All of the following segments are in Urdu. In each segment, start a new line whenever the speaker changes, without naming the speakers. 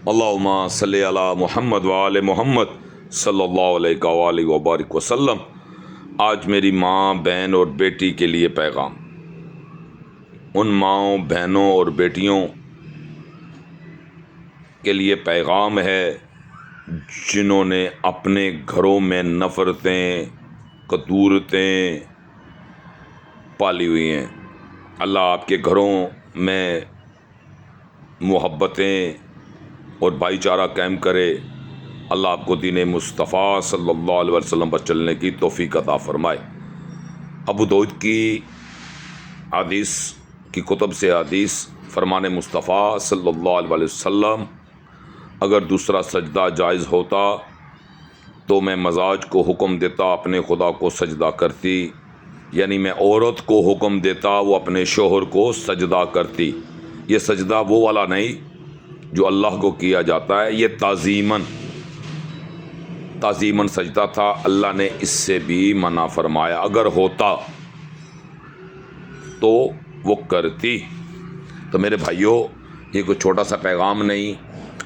اللہم صلی علی محمد وآل محمد صلی اللہ علیہ وآلہ وبارک وسلم۔ آج میری ماں، بہن اور بیٹی کے لیے پیغام۔ ان ماؤں، بہنوں اور بیٹیوں کے لیے پیغام ہے جنہوں نے اپنے گھروں میں نفرتیں، کدورتیں پالی ہوئی ہیں۔ اللہ آپ کے گھروں میں محبتیں اور بھائی چارہ قائم کرے۔ اللہ آپ کو دین مصطفیٰ صلی اللہ علیہ وسلم پر چلنے کی توفیق عطا فرمائے۔ ابو داؤد کی حدیث کی کتب سے حدیث، فرمان مصطفیٰ صلی اللہ علیہ وسلم، اگر دوسرا سجدہ جائز ہوتا تو میں مزاج کو حکم دیتا اپنے خدا کو سجدہ کرتی، یعنی میں عورت کو حکم دیتا وہ اپنے شوہر کو سجدہ کرتی۔ یہ سجدہ وہ والا نہیں جو اللہ کو کیا جاتا ہے، یہ تعظیماً سجدہ تھا۔ اللہ نے اس سے بھی منع فرمایا، اگر ہوتا تو وہ کرتی۔ تو میرے بھائیوں، یہ کوئی چھوٹا سا پیغام نہیں۔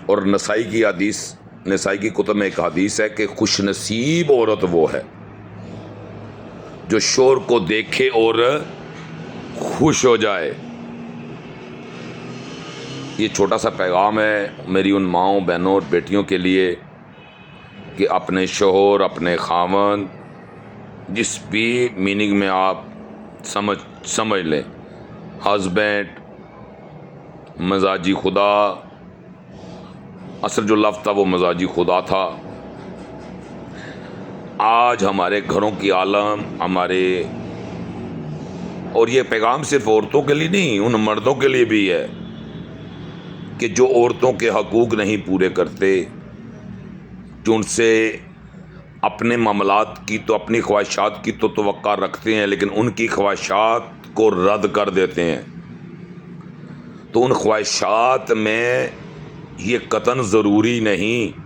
اور نسائی کی حدیث، نسائی کی کتب میں ایک حدیث ہے کہ خوش نصیب عورت وہ ہے جو شوہر کو دیکھے اور خوش ہو جائے۔ یہ چھوٹا سا پیغام ہے میری ان ماؤں، بہنوں اور بیٹیوں کے لیے کہ اپنے شوہر، اپنے خاوند، جس بھی میننگ میں آپ سمجھ لیں، ہسبینڈ، مزاجی خدا، اصل جو لفظ تھا وہ مزاجی خدا تھا۔ آج ہمارے گھروں کی عالم، اور یہ پیغام صرف عورتوں کے لیے نہیں، ان مردوں کے لیے بھی ہے کہ جو عورتوں کے حقوق نہیں پورے کرتے، جو ان سے اپنے معاملات کی تو، اپنی خواہشات کی تو توقع رکھتے ہیں، لیکن ان کی خواہشات کو رد کر دیتے ہیں۔ تو ان خواہشات میں یہ قطعاً ضروری نہیں،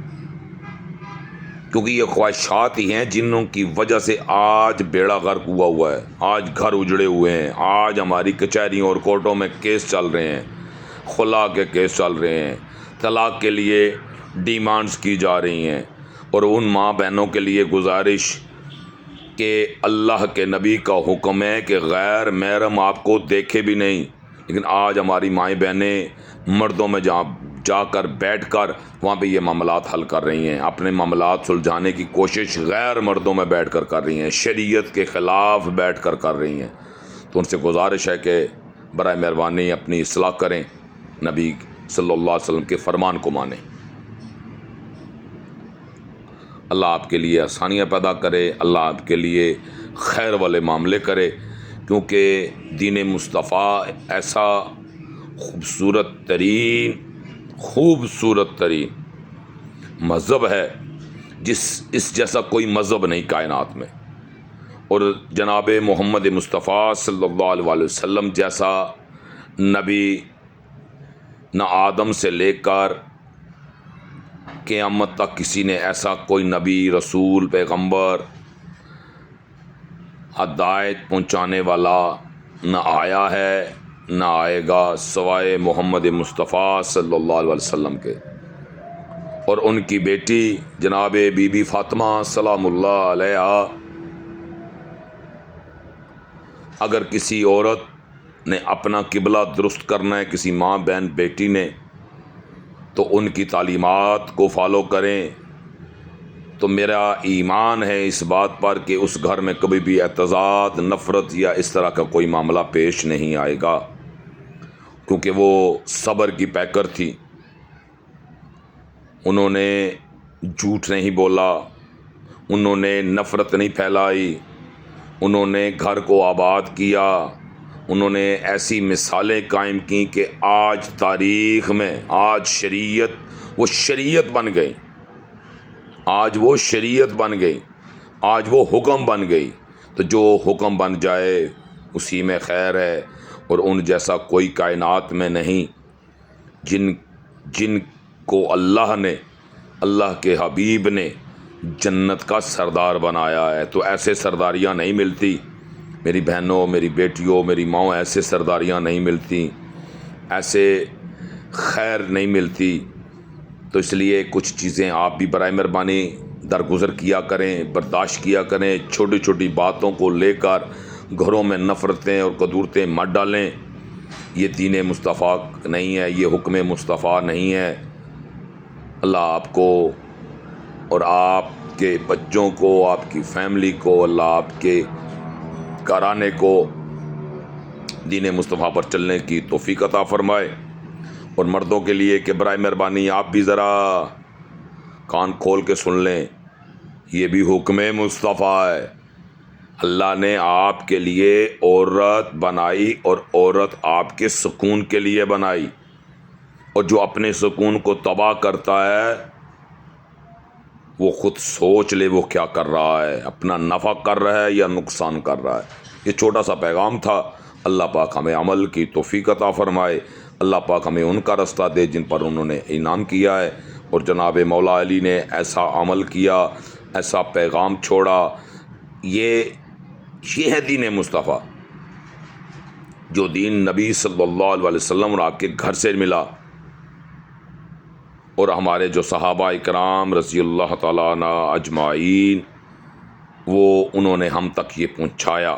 کیونکہ یہ خواہشات ہی ہیں جنوں کی وجہ سے آج بیڑا غرق ہوا ہے، آج گھر اجڑے ہوئے ہیں، آج ہماری کچہریوں اور کورٹوں میں کیس چل رہے ہیں، خلا کے کیس چل رہے ہیں، طلاق کے لیے ڈیمانڈز کی جا رہی ہیں۔ اور ان ماں بہنوں کے لیے گزارش کہ اللہ کے نبی کا حکم ہے کہ غیر محرم آپ کو دیکھے بھی نہیں، لیکن آج ہماری مائیں بہنیں مردوں میں جا کر بیٹھ کر وہاں پہ یہ معاملات حل کر رہی ہیں، اپنے معاملات سلجھانے کی کوشش غیر مردوں میں بیٹھ کر کر رہی ہیں، شریعت کے خلاف بیٹھ کر کر رہی ہیں۔ تو ان سے گزارش ہے کہ برائے مہربانی اپنی اصلاح کریں، نبی صلی اللہ علیہ وسلم کے فرمان کو مانیں۔ اللہ آپ کے لیے آسانیاں پیدا کرے، اللہ آپ کے لیے خیر والے معاملے کرے، کیونکہ دین مصطفیٰ ایسا خوبصورت ترین مذہب ہے اس جیسا کوئی مذہب نہیں کائنات میں، اور جناب محمد مصطفیٰ صلی اللہ علیہ وسلم جیسا نبی نہ آدم سے لے کر قیامت تک کسی نے ایسا کوئی نبی، رسول، پیغمبر، ہدایت پہنچانے والا نہ آیا ہے نہ آئے گا سوائے محمد مصطفیٰ صلی اللہ علیہ وسلم کے۔ اور ان کی بیٹی جناب بی بی فاطمہ سلام اللہ علیہا، اگر کسی عورت نے اپنا قبلہ درست کرنا ہے، کسی ماں، بہن، بیٹی نے، تو ان کی تعلیمات کو فالو کریں۔ تو میرا ایمان ہے اس بات پر کہ اس گھر میں کبھی بھی اعتراض، نفرت یا اس طرح کا کوئی معاملہ پیش نہیں آئے گا، کیونکہ وہ صبر کی پیکر تھی۔ انہوں نے جھوٹ نہیں بولا، انہوں نے نفرت نہیں پھیلائی، انہوں نے گھر کو آباد کیا، انہوں نے ایسی مثالیں قائم کی کہ آج تاریخ میں وہ شریعت بن گئی، آج وہ شریعت بن گئی، آج وہ حکم بن گئی۔ تو جو حکم بن جائے اسی میں خیر ہے، اور ان جیسا کوئی کائنات میں نہیں جن کو اللہ کے حبیب نے جنت کا سردار بنایا ہے۔ تو ایسے سرداریاں نہیں ملتی میری بہنوں، میری بیٹیوں، میری ماؤں، ایسے سرداریاں نہیں ملتی، ایسے خیر نہیں ملتی تو اس لیے کچھ چیزیں آپ بھی برائے مہربانی درگزر کیا کریں، برداشت کیا کریں. چھوٹی چھوٹی باتوں کو لے کر گھروں میں نفرتیں اور کدورتیں مت ڈالیں. یہ دین مصطفیٰ نہیں ہے، یہ حکم مصطفیٰ نہیں ہے. اللہ آپ کو اور آپ کے بچوں کو، آپ کی فیملی کو، اللہ آپ کے گھرانے کو دین مصطفیٰ پر چلنے کی توفیق عطا فرمائے. اور مردوں کے لیے کہ برائے مہربانی آپ بھی ذرا کان کھول کے سن لیں، یہ بھی حکم مصطفیٰ ہے. اللہ نے آپ کے لیے عورت بنائی اور عورت آپ کے سکون کے لیے بنائی. اور جو اپنے سکون کو تباہ کرتا ہے وہ خود سوچ لے وہ کیا کر رہا ہے، اپنا نفع کر رہا ہے یا نقصان کر رہا ہے. یہ چھوٹا سا پیغام تھا. اللہ پاک ہمیں عمل کی توفیق عطا فرمائے. اللہ پاک ہمیں ان کا رستہ دے جن پر انہوں نے انعام کیا ہے. اور جناب مولا علی نے ایسا عمل کیا، ایسا پیغام چھوڑا. یہ ہے دین مصطفیٰ، جو دین نبی صلی اللہ علیہ وسلم اور آپ کے گھر سے ملا، اور ہمارے جو صحابہ اکرام رضی اللہ تعالیٰ عنہ اجمعین وہ انہوں نے ہم تک یہ پہنچایا.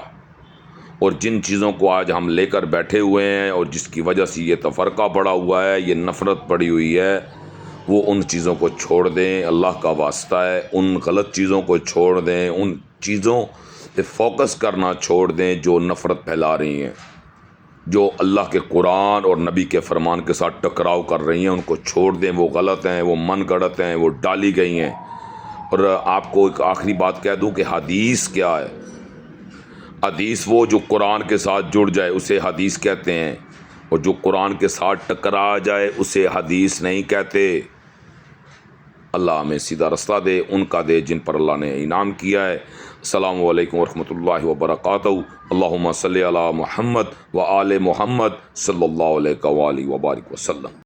اور جن چیزوں کو آج ہم لے کر بیٹھے ہوئے ہیں اور جس کی وجہ سے یہ تفرقہ پڑا ہوا ہے، یہ نفرت پڑی ہوئی ہے، وہ ان چیزوں کو چھوڑ دیں. اللہ کا واسطہ ہے، ان غلط چیزوں کو چھوڑ دیں، ان چیزوں پہ فوکس کرنا چھوڑ دیں جو نفرت پھیلا رہی ہیں، جو اللہ کے قرآن اور نبی کے فرمان کے ساتھ ٹکراؤ کر رہی ہیں. ان کو چھوڑ دیں، وہ غلط ہیں، وہ من گڑت ہیں، وہ ڈالی گئی ہیں. اور آپ کو ایک آخری بات کہہ دوں کہ حدیث کیا ہے. حدیث وہ جو قرآن کے ساتھ جڑ جائے اسے حدیث کہتے ہیں، اور جو قرآن کے ساتھ ٹکرا جائے اسے حدیث نہیں کہتے. اللہ ہمیں سیدھا رستہ دے، ان کا دے جن پر اللہ نے انعام کیا ہے. السلام علیکم ورحمۃ اللہ وبرکاتہ. اللہم صلی علی محمد و آل محمد صلی اللہ علیہ وآلہ وبارک وسلم.